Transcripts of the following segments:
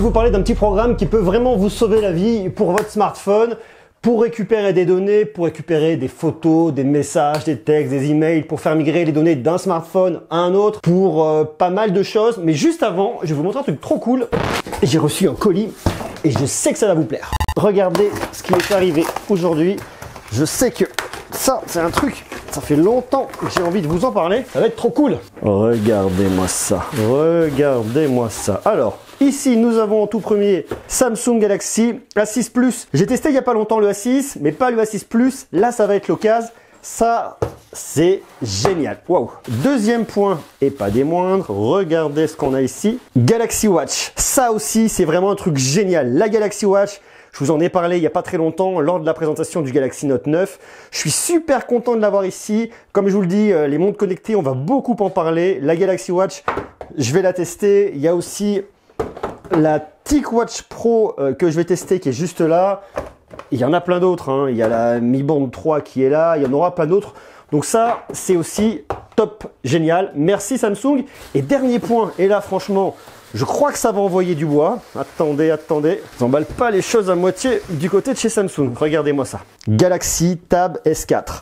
vous parler d'un petit programme qui peut vraiment vous sauver la vie pour votre smartphone, pour récupérer des données, pour récupérer des photos, des messages, des textes, des emails, pour faire migrer les données d'un smartphone à un autre, pour pas mal de choses. Mais juste avant, je vais vous montrer un truc trop cool. J'ai reçu un colis et je sais que ça va vous plaire. Regardez ce qui m'est arrivé aujourd'hui. Je sais que ça, c'est un truc, ça fait longtemps que j'ai envie de vous en parler. Ça va être trop cool. Regardez-moi ça. Regardez-moi ça. Alors, ici, nous avons en tout premier Samsung Galaxy A6 Plus. J'ai testé il n'y a pas longtemps le A6, mais pas le A6 Plus. Là, ça va être l'occasion. Ça, c'est génial. Waouh. Deuxième point, et pas des moindres, regardez ce qu'on a ici. Galaxy Watch. Ça aussi, c'est vraiment un truc génial. La Galaxy Watch, je vous en ai parlé il n'y a pas très longtemps lors de la présentation du Galaxy Note 9. Je suis super content de l'avoir ici. Comme je vous le dis, les montres connectées, on va beaucoup en parler. La Galaxy Watch, je vais la tester. Il y a aussi la TicWatch Pro que je vais tester qui est juste là. Il y en a plein d'autres, hein. Il y a la Mi Band 3 qui est là, il y en aura plein d'autres. Donc ça, c'est aussi top, génial. Merci Samsung. Et dernier point, et là franchement, je crois que ça va envoyer du bois. Attendez, attendez. J'emballe pas les choses à moitié du côté de chez Samsung. Regardez-moi ça. Galaxy Tab S4.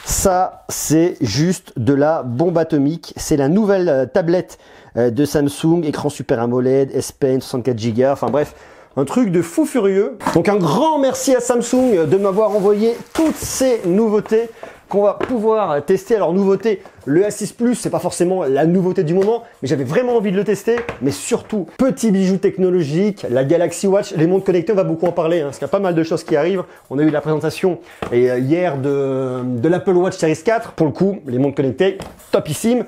Ça, c'est juste de la bombe atomique. C'est la nouvelle tablette de Samsung, écran Super AMOLED, S Pen, 64 Go, enfin bref, un truc de fou furieux. Donc un grand merci à Samsung de m'avoir envoyé toutes ces nouveautés qu'on va pouvoir tester. Alors nouveauté, le A6 Plus, c'est pas forcément la nouveauté du moment, mais j'avais vraiment envie de le tester. Mais surtout, petit bijou technologique, la Galaxy Watch, les montres connectées, on va beaucoup en parler, hein, parce qu'il y a pas mal de choses qui arrivent. On a eu la présentation hier de l'Apple Watch Series 4. Pour le coup, les montres connectées, topissime.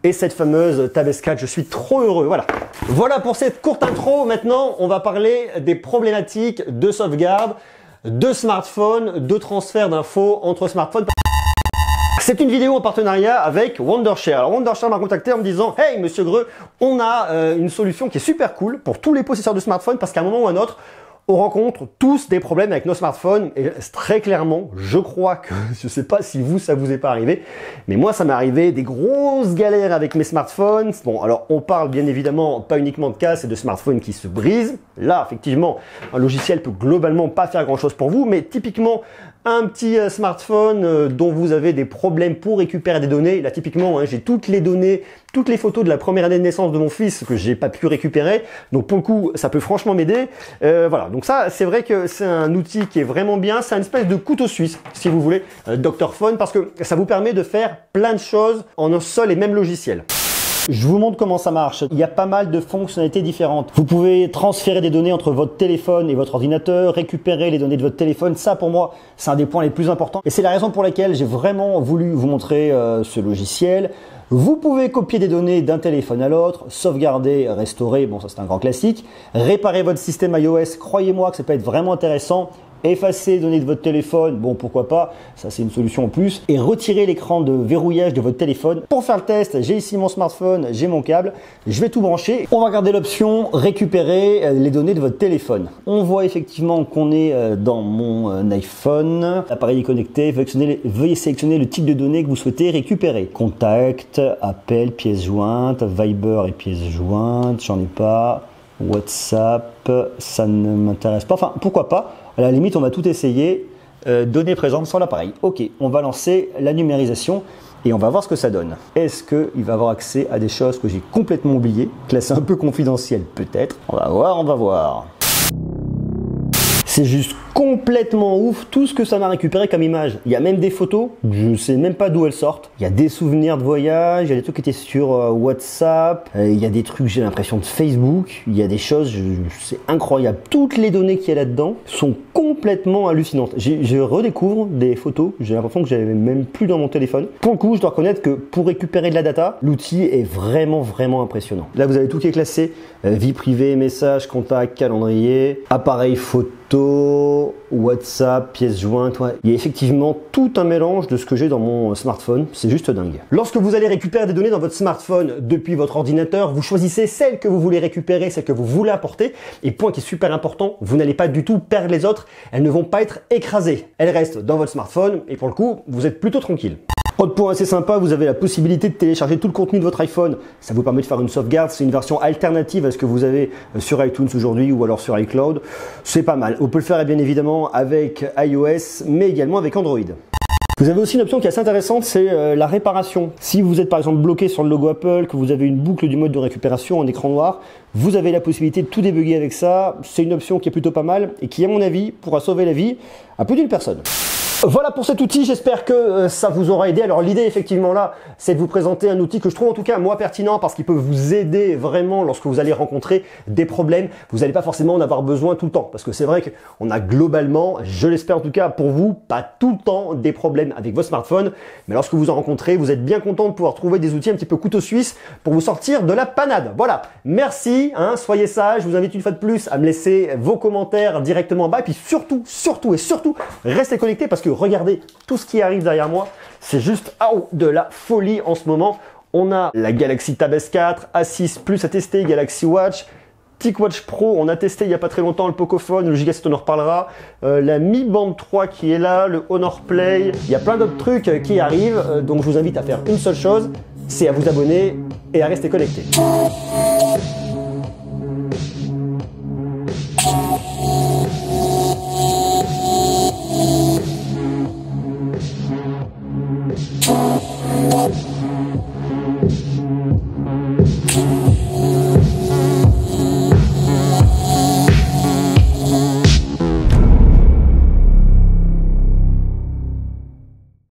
Et cette fameuse Tab S4, je suis trop heureux, voilà. Voilà pour cette courte intro. Maintenant, on va parler des problématiques de sauvegarde, de smartphone, de transfert d'infos entre smartphones. C'est une vidéo en partenariat avec Wondershare. Alors Wondershare m'a contacté en me disant « Hey Monsieur Greux, on a une solution qui est super cool pour tous les possesseurs de smartphones parce qu'à un moment ou à un autre, on rencontre tous des problèmes avec nos smartphones et très clairement, je crois que, je sais pas si vous, ça vous est pas arrivé, mais moi, ça m'est arrivé des grosses galères avec mes smartphones. Bon, alors, on parle bien évidemment pas uniquement de casse et de smartphones qui se brisent. Là, effectivement, un logiciel peut globalement pas faire grand chose pour vous, mais typiquement, un petit smartphone dont vous avez des problèmes pour récupérer des données. Là, typiquement, hein, j'ai toutes les données, toutes les photos de la première année de naissance de mon fils que j'ai pas pu récupérer. Donc, pour le coup, ça peut franchement m'aider. Voilà. Donc ça, c'est vrai que c'est un outil qui est vraiment bien. C'est une espèce de couteau suisse, si vous voulez, Dr Phone, parce que ça vous permet de faire plein de choses en un seul et même logiciel. Je vous montre comment ça marche. Il y a pas mal de fonctionnalités différentes. Vous pouvez transférer des données entre votre téléphone et votre ordinateur, récupérer les données de votre téléphone. Ça, pour moi, c'est un des points les plus importants. Et c'est la raison pour laquelle j'ai vraiment voulu vous montrer ce logiciel. Vous pouvez copier des données d'un téléphone à l'autre, sauvegarder, restaurer, bon ça c'est un grand classique, réparer votre système iOS, croyez-moi que ça peut être vraiment intéressant, effacer les données de votre téléphone, bon pourquoi pas, ça c'est une solution en plus, et retirer l'écran de verrouillage de votre téléphone. Pour faire le test, j'ai ici mon smartphone, j'ai mon câble, je vais tout brancher. On va regarder l'option récupérer les données de votre téléphone. On voit effectivement qu'on est dans mon iPhone, l'appareil est connecté, veuillez sélectionner le type de données que vous souhaitez récupérer. Contact, appel, pièces jointes, Viber et pièces jointes, j'en ai pas, WhatsApp, ça ne m'intéresse pas, enfin pourquoi pas. À la limite, on va tout essayer. Données présentes sur l'appareil. Ok, on va lancer la numérisation et on va voir ce que ça donne. Est-ce qu'il va avoir accès à des choses que j'ai complètement oubliées, classées un peu confidentielles peut-être? On va voir, on va voir. C'est juste complètement ouf tout ce que ça m'a récupéré comme image. Il y a même des photos, je ne sais même pas d'où elles sortent. Il y a des souvenirs de voyage, il y a des trucs qui étaient sur WhatsApp, il y a des trucs, j'ai l'impression, de Facebook. Il y a des choses, c'est incroyable. Toutes les données qu'il y a là-dedans sont complètement hallucinantes. Je redécouvre des photos, j'ai l'impression que j'avais même plus dans mon téléphone. Pour le coup, je dois reconnaître que pour récupérer de la data, l'outil est vraiment, vraiment impressionnant. Là, vous avez tout qui est classé, vie privée, messages, contacts, calendrier, appareil photo, WhatsApp, pièces jointes. Ouais. Il y a effectivement tout un mélange de ce que j'ai dans mon smartphone. C'est juste dingue. Lorsque vous allez récupérer des données dans votre smartphone depuis votre ordinateur, vous choisissez celle que vous voulez récupérer, celle que vous voulez apporter. Et point qui est super important, vous n'allez pas du tout perdre les autres. Elles ne vont pas être écrasées. Elles restent dans votre smartphone et pour le coup, vous êtes plutôt tranquille. Autre point assez sympa, vous avez la possibilité de télécharger tout le contenu de votre iPhone. Ça vous permet de faire une sauvegarde. C'est une version alternative à ce que vous avez sur iTunes aujourd'hui ou alors sur iCloud. C'est pas mal. On peut le faire bien évidemment avec iOS, mais également avec Android. Vous avez aussi une option qui est assez intéressante, c'est la réparation. Si vous êtes par exemple bloqué sur le logo Apple, que vous avez une boucle du mode de récupération en écran noir, vous avez la possibilité de tout débugger avec ça. C'est une option qui est plutôt pas mal et qui, à mon avis, pourra sauver la vie à plus d'une personne. Voilà pour cet outil, j'espère que ça vous aura aidé. Alors l'idée effectivement là, c'est de vous présenter un outil que je trouve en tout cas moi pertinent parce qu'il peut vous aider vraiment lorsque vous allez rencontrer des problèmes. Vous n'allez pas forcément en avoir besoin tout le temps parce que c'est vrai qu'on a globalement, je l'espère en tout cas pour vous, pas tout le temps des problèmes avec vos smartphones. Mais lorsque vous en rencontrez, vous êtes bien content de pouvoir trouver des outils un petit peu couteau suisse pour vous sortir de la panade. Voilà, merci, soyez sages. Je vous invite une fois de plus à me laisser vos commentaires directement en bas. Et puis surtout, restez connectés parce que regardez tout ce qui arrive derrière moi, c'est juste de la folie en ce moment. On a la Galaxy Tab S4, A6 Plus à tester, Galaxy Watch, TicWatch Pro, on a testé il n'y a pas très longtemps le Pocophone, le Giga 7 on en reparlera, la Mi Band 3 qui est là, le Honor Play, il y a plein d'autres trucs qui arrivent, donc je vous invite à faire une seule chose, c'est à vous abonner et à rester connecté.